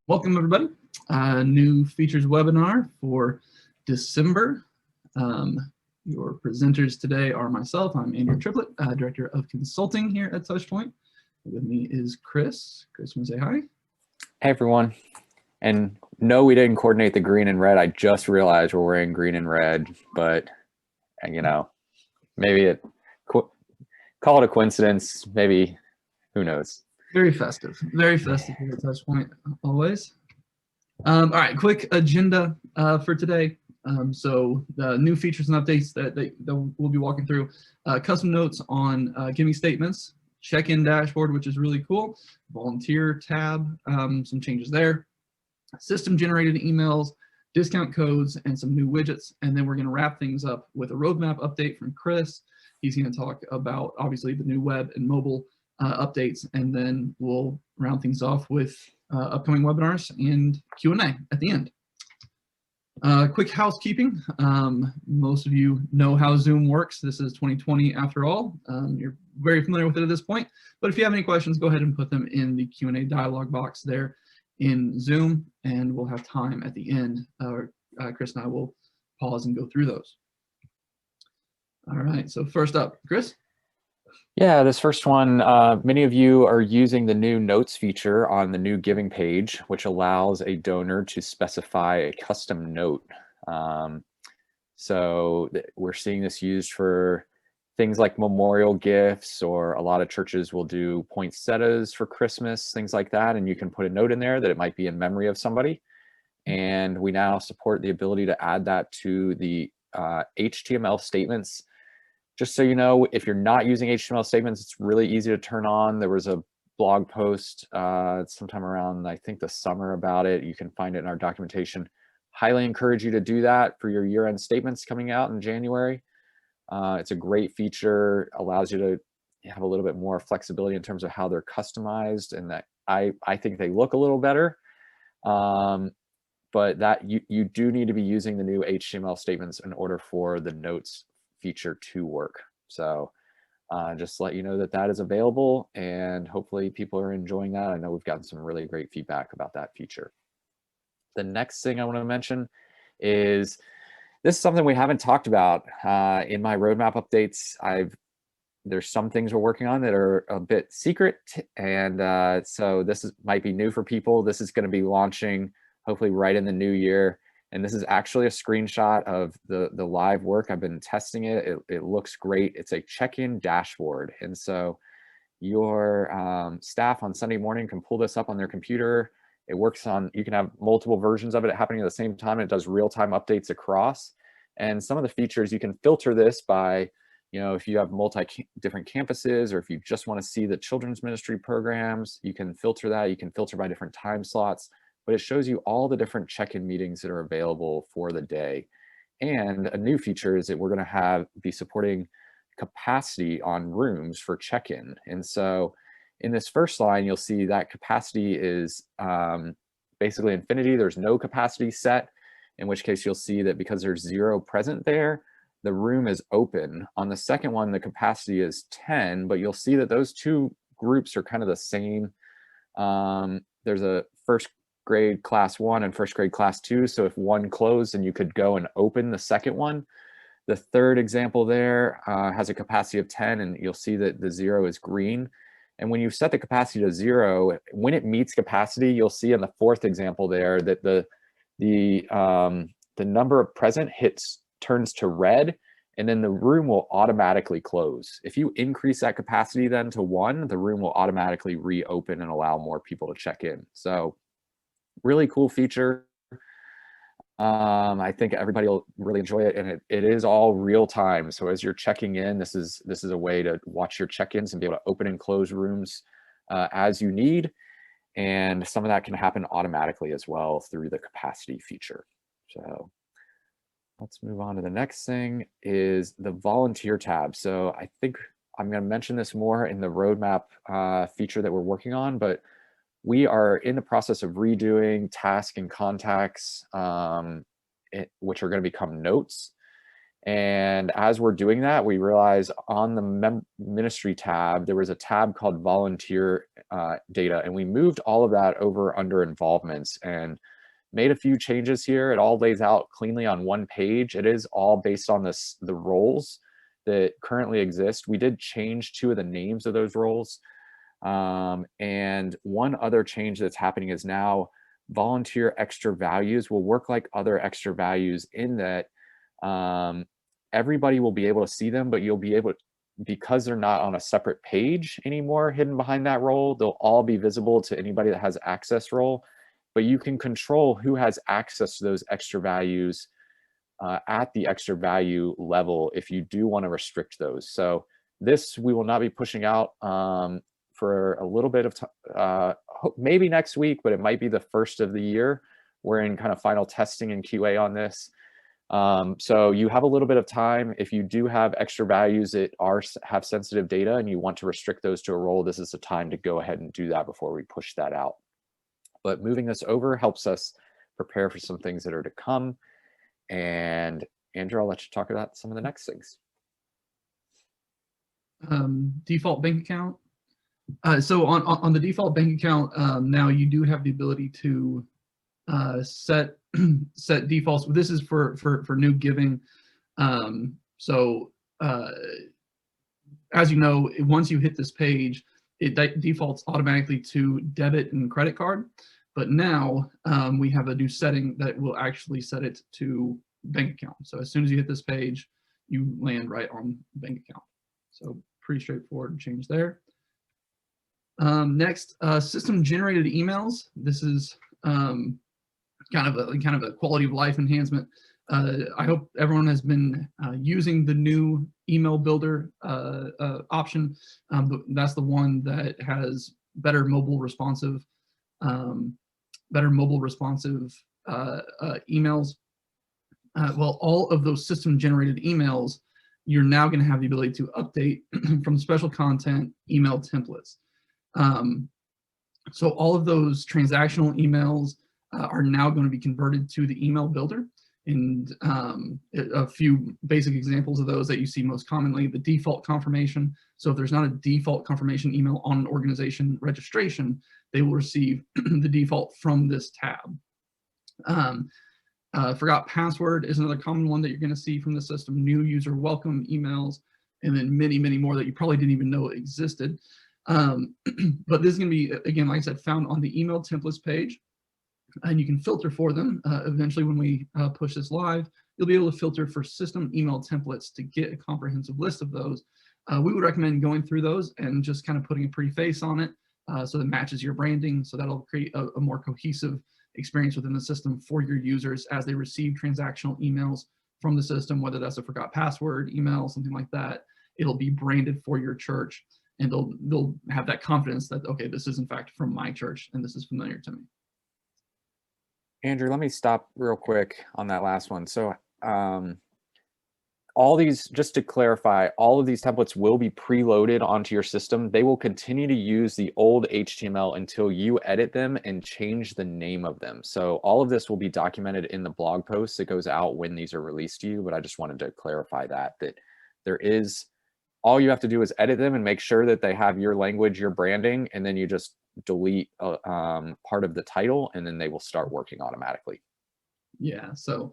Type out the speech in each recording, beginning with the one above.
Welcome everybody. New features webinar for December. Your presenters today are myself. I'm Andrew Triplett, Director of Consulting here at Touchpoint. With me is Chris. Chris, want to say hi? Hey everyone. And no, we didn't coordinate the green and red. I just realized we're wearing green and red, but you know, maybe call it a coincidence. Maybe, who knows? Very festive here at Touchpoint, always. All right, quick agenda for today. So the new features and updates that we'll be walking through, custom notes on giving statements, Checkin Dashboard, which is really cool, volunteer tab, some changes there, system generated emails, discount codes, and some new widgets. And then we're going to wrap things up with a roadmap update from Chris. He's going to talk about obviously the new web and mobile updates, and then we'll round things off with upcoming webinars and Q&A at the end. Quick housekeeping. Most of you know how Zoom works. This is 2020 after all. You're very familiar with it at this point, but if you have any questions, go ahead and put them in the Q&A dialog box there in Zoom, and we'll have time at the end. Chris and I will pause and go through those. All right, so first up, Chris. Yeah, this first one, many of you are using the new notes feature on the new giving page, which allows a donor to specify a custom note. So we're seeing this used for things like memorial gifts, or a lot of churches will do poinsettias for Christmas, things like that. And you can put a note in there that it might be in memory of somebody. And we now support the ability to add that to the HTML statements. Just so you know, if you're not using HTML statements, it's really easy to turn on. There was a blog post sometime around, I think, the summer about it. You can find it in our documentation. Highly encourage you to do that for your year-end statements coming out in January. It's a great feature, allows you to have a little bit more flexibility in terms of how they're customized, and that I think they look a little better. But that you do need to be using the new HTML statements in order for the notes feature to work. So just let you know that that is available, and hopefully people are enjoying that. I know we've gotten some really great feedback about that feature. The next thing I want to mention is this is something we haven't talked about in my roadmap updates. There's some things we're working on that are a bit secret, and so this might be new for people. This is going to be launching hopefully right in the new year. And this is actually a screenshot of the live work. I've been testing it. It looks great. It's a check-in dashboard. And so your staff on Sunday morning can pull this up on their computer. It works on, you can have multiple versions of it happening at the same time. It does real-time updates across. And some of the features, you can filter this by, you know, if you have different campuses, or if you just want to see the children's ministry programs, you can filter that. You can filter by different time slots. But it shows you all the different check-in meetings that are available for the day. And a new feature is that we're going to be supporting capacity on rooms for check-in. And so in this first line, you'll see that capacity is basically infinity. There's no capacity set, in which case you'll see that because there's 0 present there, the room is open. On the second one, the capacity is 10, but you'll see that those two groups are kind of the same. There's a first grade class 1 and first grade class 2. So if one closed, then you could go and open the second one. The third example there has a capacity of 10, and you'll see that the 0 is green. And when you set the capacity to 0, when it meets capacity, you'll see in the fourth example there that the number of present turns to red, and then the room will automatically close. If you increase that capacity then to 1, the room will automatically reopen and allow more people to check in. So really cool feature. I think everybody will really enjoy it, and it is all real time. So as you're checking in, this is a way to watch your check-ins and be able to open and close rooms as you need. And some of that can happen automatically as well through the capacity feature. So let's move on to the next thing, is the volunteer tab. So I think I'm going to mention this more in the roadmap feature that we're working on, but we are in the process of redoing task and contacts, which are going to become notes. And as we're doing that, we realize on the ministry tab, there was a tab called volunteer data, and we moved all of that over under involvements and made a few changes here. It all lays out cleanly on one page. It is all based on the roles that currently exist. We did change 2 of the names of those roles. And one other change that's happening is now volunteer extra values will work like other extra values in that everybody will be able to see them, but you'll be able to, because they're not on a separate page anymore hidden behind that role, they'll all be visible to anybody that has access role, but you can control who has access to those extra values at the extra value level if you do want to restrict those. So this we will not be pushing out for a little bit of time, maybe next week, but it might be the first of the year. We're in kind of final testing and QA on this. So you have a little bit of time. If you do have extra values that have sensitive data and you want to restrict those to a role, this is the time to go ahead and do that before we push that out. But moving this over helps us prepare for some things that are to come. And Andrew, I'll let you talk about some of the next things. Default bank account. So on the default bank account, now you do have the ability to set defaults. This is for new giving. So as you know, once you hit this page, it defaults automatically to debit and credit card. But now we have a new setting that will actually set it to bank account. So as soon as you hit this page, you land right on bank account. So pretty straightforward change there. Next, system generated emails. This is kind of a quality of life enhancement. I hope everyone has been using the new email builder option. But that's the one that has better mobile responsive emails. Well, all of those system generated emails, you're now going to have the ability to update from special content email templates. So all of those transactional emails are now going to be converted to the email builder. And a few basic examples of those that you see most commonly: the default confirmation. So if there's not a default confirmation email on an organization registration, they will receive the default from this tab. Forgot password is another common one that you're going to see from the system. New user welcome emails, and then many more that you probably didn't even know existed. But this is going to be, again, like I said, found on the email templates page, and you can filter for them. Eventually, when we push this live, you'll be able to filter for system email templates to get a comprehensive list of those. We would recommend going through those and just kind of putting a pretty face on it so that matches your branding. So that'll create a more cohesive experience within the system for your users as they receive transactional emails from the system, whether that's a forgot password email, something like that. It'll be branded for your church, and they'll have that confidence that, okay, this is in fact from my church and this is familiar to me. Andrew, let me stop real quick on that last one. So all these, just to clarify, all of these templates will be preloaded onto your system. They will continue to use the old HTML until you edit them and change the name of them. So all of this will be documented in the blog post that goes out when these are released to you, but I just wanted to clarify that there is, all you have to do is edit them and make sure that they have your language, your branding, and then you just delete part of the title, and then they will start working automatically. Yeah, so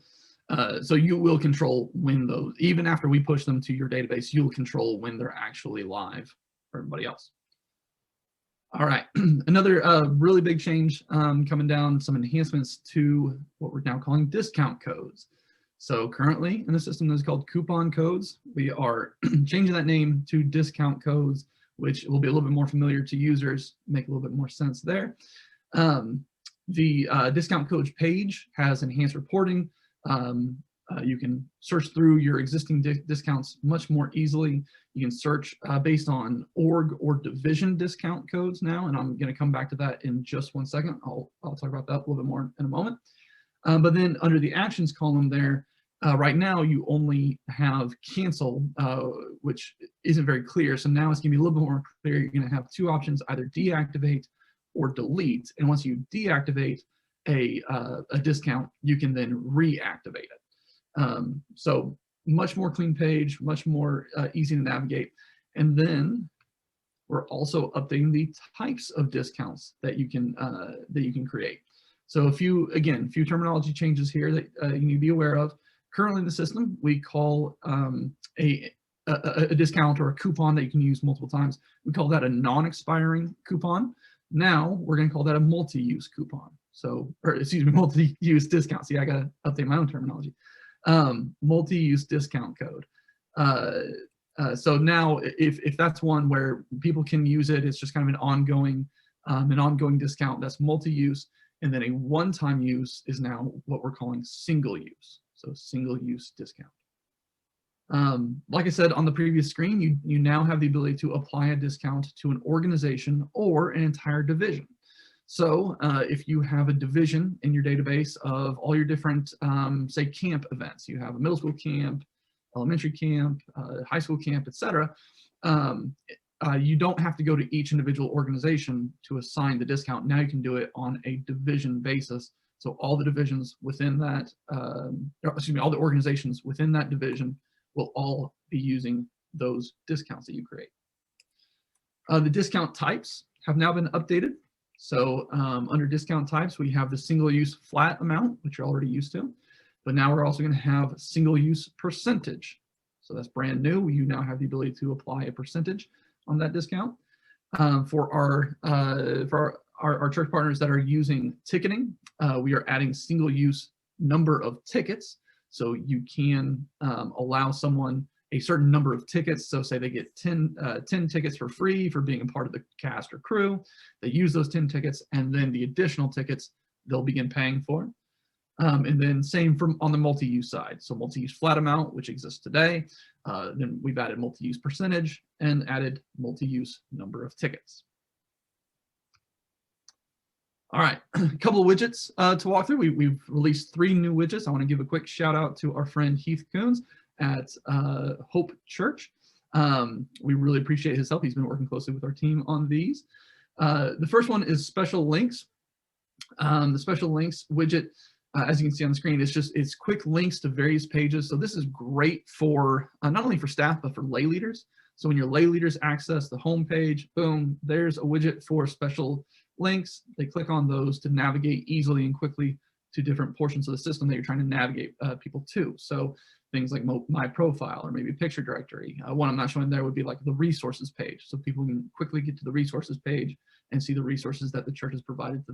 you will control when those, even after we push them to your database, you'll control when they're actually live for everybody else. All right, another really big change coming down, some enhancements to what we're now calling discount codes. So currently in the system that is called coupon codes, we are changing that name to discount codes, which will be a little bit more familiar to users, make a little bit more sense there. The discount codes page has enhanced reporting. You can search through your existing discounts much more easily. You can search based on org or division discount codes now, and I'm going to come back to that in just one second. I'll talk about that a little bit more in a moment. But then under the actions column there, right now you only have cancel, which isn't very clear. So now it's going to be a little bit more clear. You're going to have two options: either deactivate or delete. And once you deactivate a discount, you can then reactivate it. So much more clean page, much more easy to navigate. And then we're also updating the types of discounts that you can create. So a few terminology changes here that you need to be aware of. Currently in the system, we call a discount or a coupon that you can use multiple times. We call that a non-expiring coupon. Now we're going to call that a multi-use coupon. So, or excuse me, multi-use discount. See, I got to update my own terminology. Multi-use discount code. So now, if that's one where people can use it, it's just kind of an ongoing discount. That's multi-use, and then a one-time use is now what we're calling single use. So single-use discount. Like I said on the previous screen, you now have the ability to apply a discount to an organization or an entire division. So if you have a division in your database of all your different, say, camp events, you have a middle school camp, elementary camp, high school camp, etc. You don't have to go to each individual organization to assign the discount. Now you can do it on a division basis. So all the divisions within that, all the organizations within that division will all be using those discounts that you create. The discount types have now been updated. So under discount types, we have the single-use flat amount, which you're already used to. But now we're also going to have single-use percentage. So that's brand new. You now have the ability to apply a percentage on that discount. For our church partners that are using ticketing, we are adding single-use number of tickets. So you can allow someone a certain number of tickets. So say they get 10 tickets for free for being a part of the cast or crew. They use those 10 tickets, and then the additional tickets they'll begin paying for. And then same on the multi-use side. So multi-use flat amount, which exists today. Then we've added multi-use percentage and added multi-use number of tickets. All right, a couple of widgets to walk through. We've released 3 new widgets. I want to give a quick shout out to our friend Heath Coons at Hope Church. We really appreciate his help. He's been working closely with our team on these. The first one is special links. The special links widget, as you can see on the screen, it's quick links to various pages. So this is great for not only for staff, but for lay leaders. So when your lay leaders access the home page, boom, there's a widget for special links. They click on those to navigate easily and quickly to different portions of the system that you're trying to navigate people to. So things like my profile or maybe picture directory. One I'm not showing there would be like the resources page. So people can quickly get to the resources page and see the resources that the church has provided to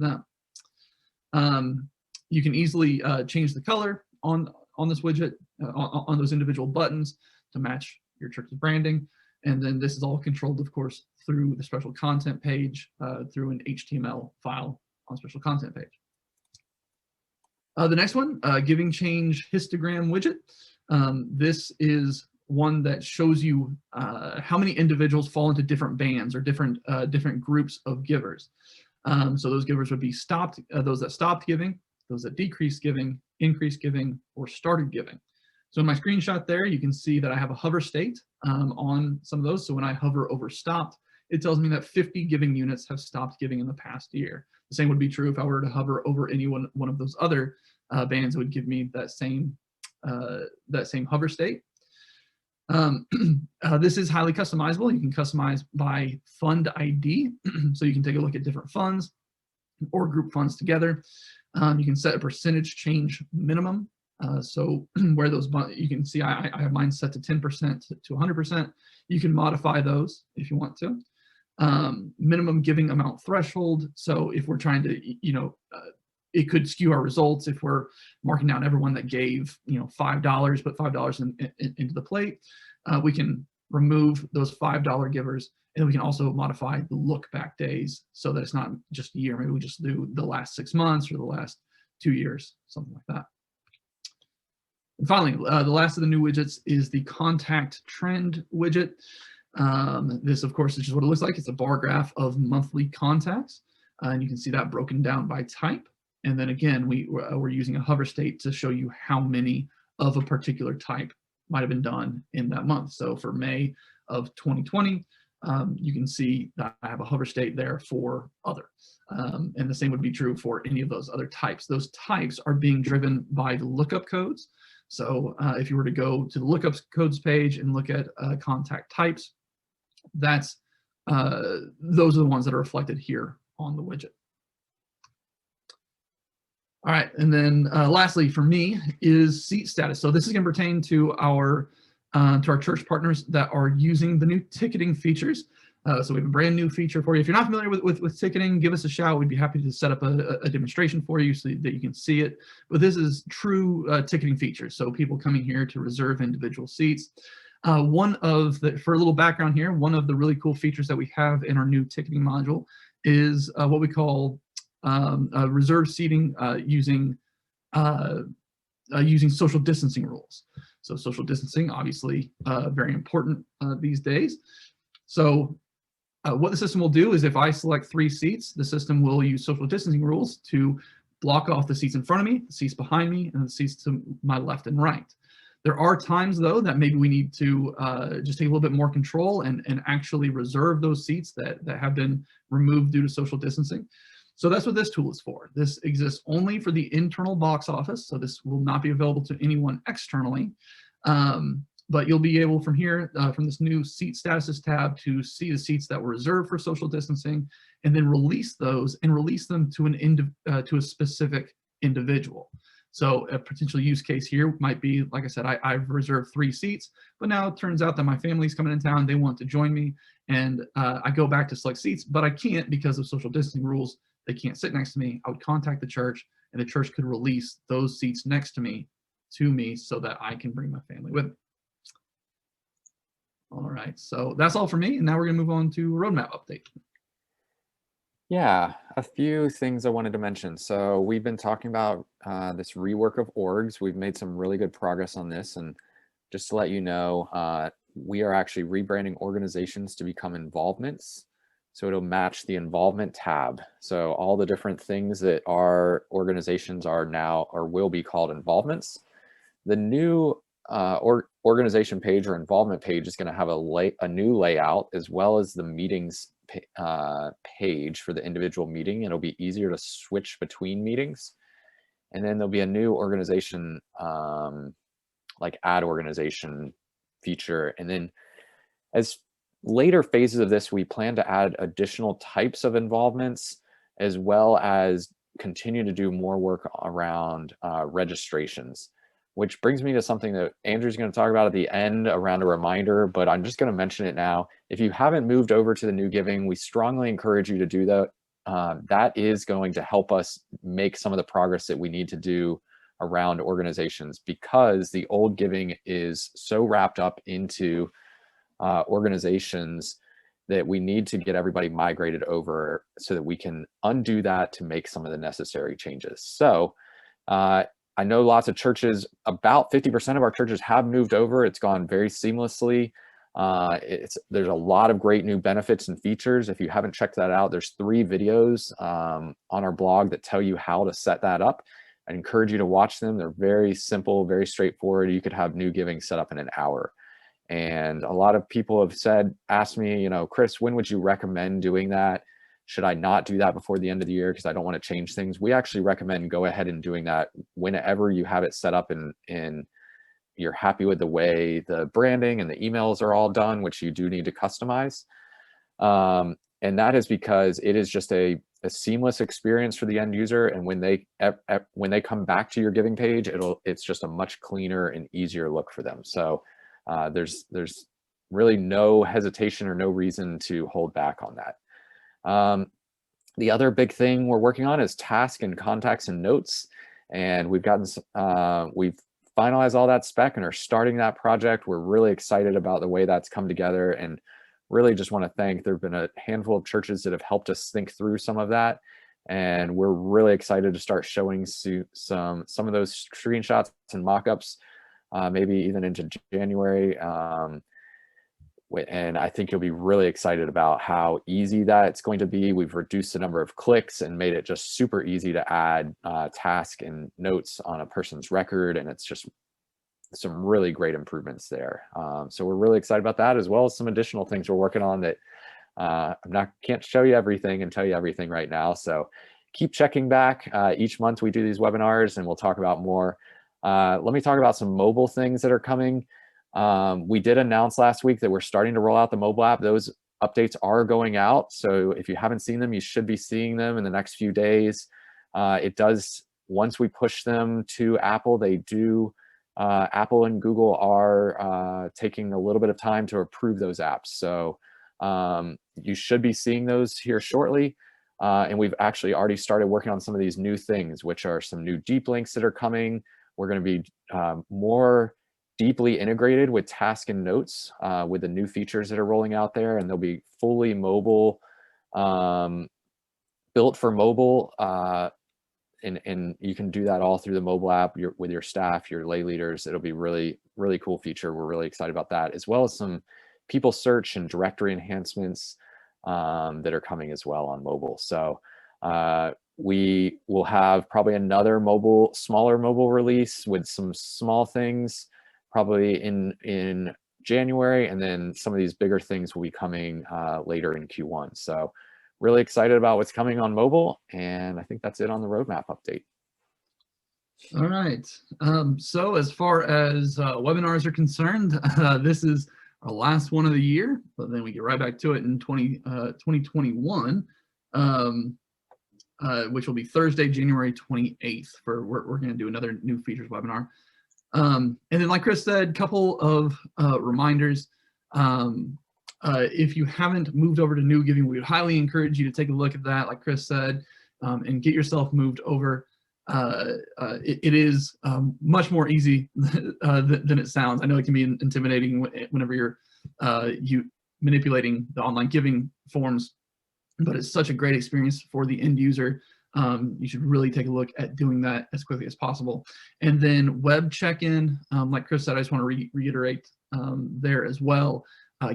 them. You can easily change the color on this widget, on those individual buttons to match your church's branding. And then this is all controlled, of course, through the special content page, through an HTML file on special content page. The next one, giving change histogram widget. This is one that shows you how many individuals fall into different bands or different groups of givers. So those givers would be those that stopped giving, those that decreased giving, increased giving, or started giving. So in my screenshot there, you can see that I have a hover state on some of those. So when I hover over stopped, it tells me that 50 giving units have stopped giving in the past year. The same would be true if I were to hover over any one of those other bands. It would give me that same hover state. This is highly customizable. You can customize by fund ID. So you can take a look at different funds or group funds together. You can set a percentage change minimum. So where those, you can see I have mine set to 10% to 100%. You can modify those if you want to. Minimum giving amount threshold. So if we're trying to, it could skew our results if we're marking down everyone that gave, $5, put $5 into the plate. We can remove those $5 givers, and we can also modify the look back days so that it's not just a year. Maybe we just do the last 6 months or the last 2 years, something like that. And finally, the last of the new widgets is the contact trend widget. This, of course, is just what it looks like. It's a bar graph of monthly contacts, and you can see that broken down by type. And then again, we're using a hover state to show you how many of a particular type might have been done in that month. So for May of 2020, you can see that I have a hover state there for other. And the same would be true for any of those other types. Those types are being driven by the lookup codes. So if you were to go to the lookup codes page and look at contact types, those are the ones that are reflected here on the widget. All right, and then lastly for me is seat status. So this is going to pertain to our church partners that are using the new ticketing features. So we have a brand new feature for you. If you're not familiar with ticketing, give us a shout. We'd be happy to set up a demonstration for you so that you can see it. But this is true ticketing features. So people coming here to reserve individual seats. For a little background here, one of the really cool features that we have in our new ticketing module is what we call reserve seating using social distancing rules. So social distancing, obviously, very important these days. So what the system will do is if I select 3 seats, the system will use social distancing rules to block off the seats in front of me, the seats behind me, and the seats to my left and right. There are times, though, that maybe we need to just take a little bit more control and actually reserve those seats that have been removed due to social distancing. So that's what this tool is for. This exists only for the internal box office, so this will not be available to anyone externally. But you'll be able from here, from this new seat statuses tab, to see the seats that were reserved for social distancing, and then release those and release them to a specific individual. So a potential use case here might be, like I said, I've reserved 3 seats, but now it turns out that my family's coming in town, they want to join me, and I go back to select seats, but I can't because of social distancing rules. They can't sit next to me. I would contact the church, and the church could release those seats next to me so that I can bring my family with me. All right, so that's all for me, and now we're gonna move on to roadmap update. Yeah, a few things I wanted to mention. So we've been talking about this rework of orgs. We've made some really good progress on this, and just to let you know, we are actually rebranding organizations to become involvements. So it'll match the involvement tab. So all the different things that our organizations are now or will be called involvements. The new organization page or involvement page is going to have a new layout, as well as the meetings page for the individual meeting. It'll be easier to switch between meetings. And then there'll be a new organization, like add organization feature. And then as later phases of this, we plan to add additional types of involvements, as well as continue to do more work around registrations, which brings me to something that Andrew's going to talk about at the end around a reminder, but I'm just going to mention it now. If you haven't moved over to the new giving, we strongly encourage you to do that. That is going to help us make some of the progress that we need to do around organizations, because the old giving is so wrapped up into organizations that we need to get everybody migrated over so that we can undo that to make some of the necessary changes. So I know lots of churches, about 50% of our churches have moved over. It's gone very seamlessly. There's a lot of great new benefits and features. If you haven't checked that out, there's 3 videos on our blog that tell you how to set that up. I encourage you to watch them. They're very simple, very straightforward. You could have new giving set up in an hour. And a lot of people have asked me, Chris, when would you recommend doing that? Should I not do that before the end of the year because I don't want to change things? We actually recommend go ahead and doing that whenever you have it set up and you're happy with the way the branding and the emails are all done, which you do need to customize. And that is because it is just a seamless experience for the end user. And when they come back to your giving page, it's just a much cleaner and easier look for them. So there's really no hesitation or no reason to hold back on that. The other big thing we're working on is task and contacts and notes. And we've finalized all that spec and are starting that project. We're really excited about the way that's come together, and really just want to thank, there've been a handful of churches that have helped us think through some of that. And we're really excited to start showing some of those screenshots and mock-ups, maybe even into January. And I think you'll be really excited about how easy that's going to be. We've reduced the number of clicks and made it just super easy to add task and notes on a person's record. And it's just some really great improvements there. So we're really excited about that, as well as some additional things we're working on that can't show you everything and tell you everything right now. So keep checking back. Each month we do these webinars and we'll talk about more. Let me talk about some mobile things that are coming. We did announce last week that we're starting to roll out the mobile app. Those updates are going out. So if you haven't seen them, you should be seeing them in the next few days. It does, once we push them to Apple, they do, Apple and Google are taking a little bit of time to approve those apps. So you should be seeing those here shortly. And we've actually already started working on some of these new things, which are some new deep links that are coming. We're going to be more deeply integrated with task and notes with the new features that are rolling out there, and they'll be fully mobile, built for mobile, and you can do that all through the mobile app with your staff, your lay leaders. It'll be really, really cool feature. We're really excited about that, as well as some people search and directory enhancements that are coming as well on mobile. So we will have probably another smaller mobile release with some small things probably in January, and then some of these bigger things will be coming later in Q1. So really excited about what's coming on mobile, and I think that's it on the roadmap update. All right. So as far as webinars are concerned, this is our last one of the year, but then we get right back to it in 2021, which will be Thursday, January 28th. We're going to do another new features webinar. And then, like Chris said, couple of reminders. If you haven't moved over to New Giving, we would highly encourage you to take a look at that, like Chris said, and get yourself moved over. It is much more easy than it sounds. I know it can be intimidating whenever you're manipulating the online giving forms, but it's such a great experience for the end user. You should really take a look at doing that as quickly as possible. And then web check-in, like Chris said, I just want to reiterate there as well.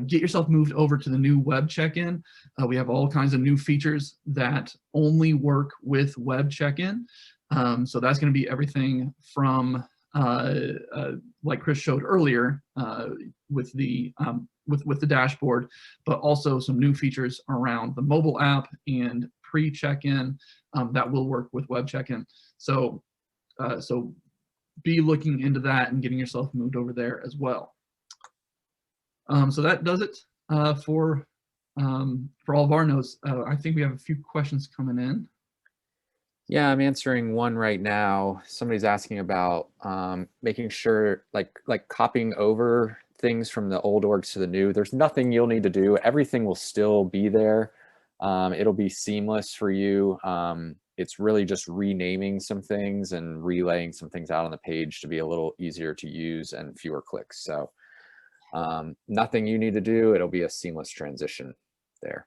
Get yourself moved over to the new web check-in. We have all kinds of new features that only work with web check-in. So that's going to be everything from, like Chris showed earlier, with the dashboard, but also some new features around the mobile app and pre-check-in that will work with web check-in. So be looking into that and getting yourself moved over there as well. So that does it for all of our notes. I think we have a few questions coming in. Yeah, I'm answering one right now. Somebody's asking about making sure, like copying over things from the old orgs to the new. There's nothing you'll need to do. Everything will still be there. It'll be seamless for you. It's really just renaming some things and relaying some things out on the page to be a little easier to use and fewer clicks. So nothing you need to do. It'll be a seamless transition there.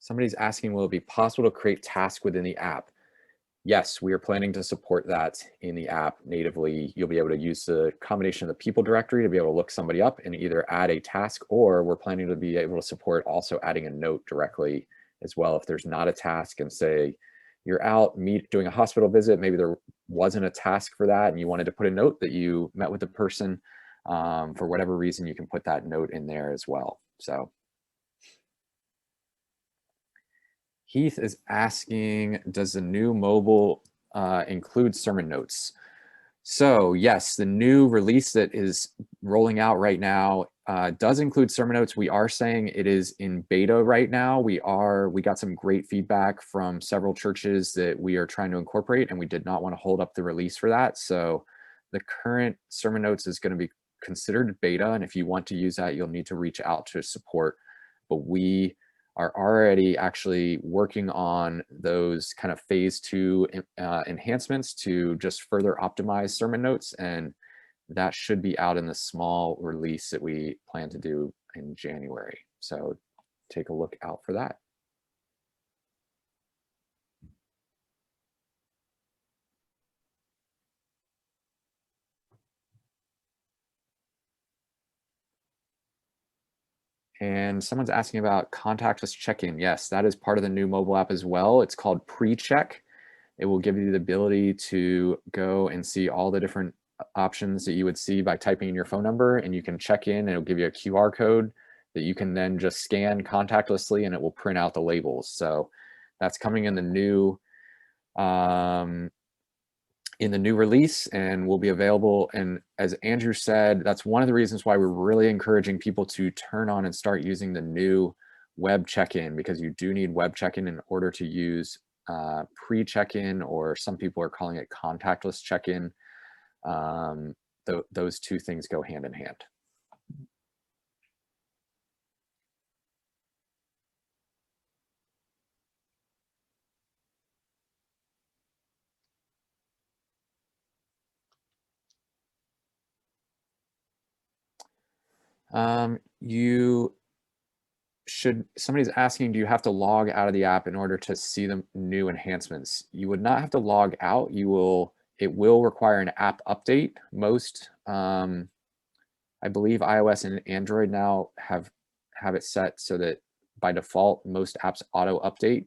Somebody's asking, will it be possible to create tasks within the app? Yes, we are planning to support that in the app natively. You'll be able to use the combination of the people directory to be able to look somebody up and either add a task, or we're planning to be able to support also adding a note directly as well. If there's not a task and say you're out doing a hospital visit, maybe there wasn't a task for that and you wanted to put a note that you met with the person, for whatever reason, you can put that note in there as well. So Heath is asking, does the new mobile include sermon notes? So yes, the new release that is rolling out right now does include sermon notes. We are saying it is in beta right now. We got some great feedback from several churches that we are trying to incorporate, and we did not want to hold up the release for that. So the current sermon notes is going to be considered beta, and if you want to use that, you'll need to reach out to support. But we are already actually working on those kind of phase 2 enhancements to just further optimize sermon notes, and that should be out in the small release that we plan to do in January. So take a look out for that. And someone's asking about contactless check-in. Yes, that is part of the new mobile app as well. It's called pre-check. It will give you the ability to go and see all the different options that you would see by typing in your phone number, and you can check in and it'll give you a QR code that you can then just scan contactlessly and it will print out the labels. So that's coming in the new in the new release, and will be available. And as Andrew said, that's one of the reasons why we're really encouraging people to turn on and start using the new web check-in, because you do need web check-in in order to use pre-check-in, or some people are calling it contactless check-in. Those two things go hand in hand. Somebody's asking, do you have to log out of the app in order to see the new enhancements? You would not have to log out. It will require an app update. Most, I believe iOS and Android now have it set so that by default, most apps auto update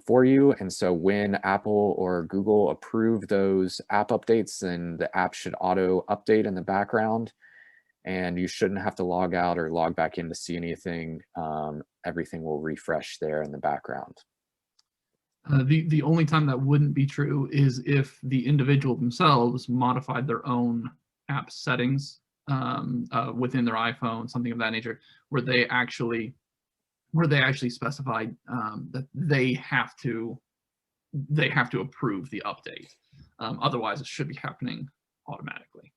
for you. And so when Apple or Google approve those app updates, then the app should auto update in the background, and you shouldn't have to log out or log back in to see anything. Everything will refresh there in the background. The only time that wouldn't be true is if the individual themselves modified their own app settings within their iPhone, something of that nature, where they actually specified that they have to approve the update. Otherwise, it should be happening automatically.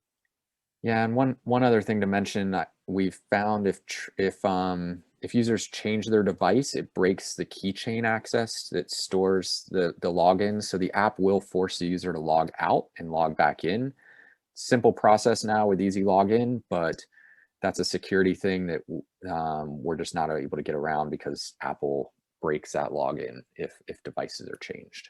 Yeah, and one other thing to mention, we've found if users change their device, it breaks the keychain access that stores the login. So the app will force the user to log out and log back in. Simple process now with easy login, but that's a security thing that we're just not able to get around, because Apple breaks that login if devices are changed.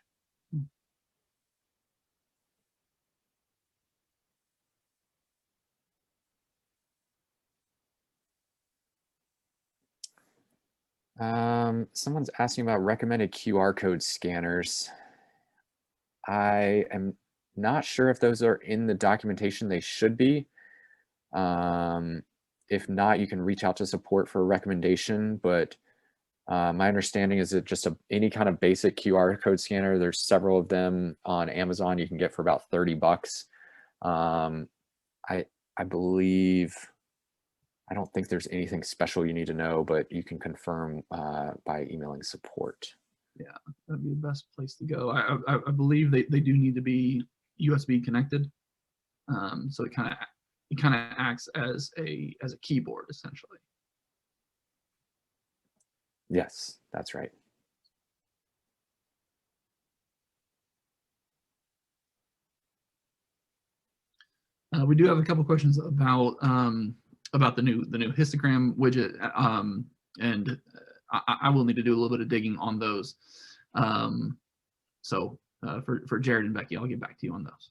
Someone's asking about recommended QR code scanners. I am not sure if those are in the documentation. They should be. If not, you can reach out to support for a recommendation, but my understanding is that just any kind of basic QR code scanner, there's several of them on Amazon you can get for about $30. I believe, I don't think there's anything special you need to know, but you can confirm by emailing support. Yeah, that'd be the best place to go. I believe they do need to be USB connected, so it kind of acts as a keyboard essentially. Yes, that's right. We do have a couple questions about the new histogram widget, and I will need to do a little bit of digging on those. So for Jared and Becky, I'll get back to you on those.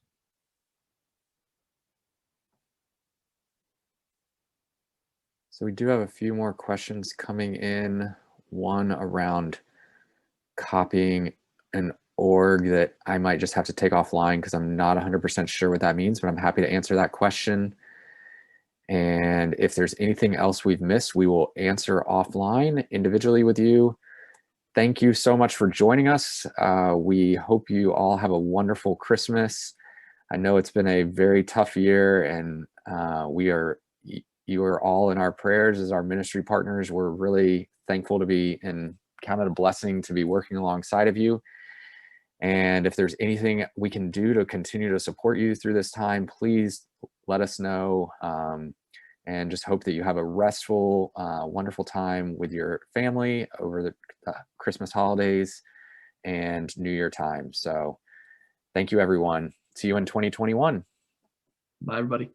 So we do have a few more questions coming in. One around copying an org that I might just have to take offline because I'm not 100% sure what that means, but I'm happy to answer that question. And if there's anything else we've missed, we will answer offline individually with you. Thank you so much for joining us. We hope you all have a wonderful Christmas. I know it's been a very tough year, and you are all in our prayers as our ministry partners. We're really thankful to be and count it a blessing to be working alongside of you. And if there's anything we can do to continue to support you through this time, please let us know. And just hope that you have a restful, wonderful time with your family over the Christmas holidays and New Year time. So thank you, everyone. See you in 2021. Bye, everybody.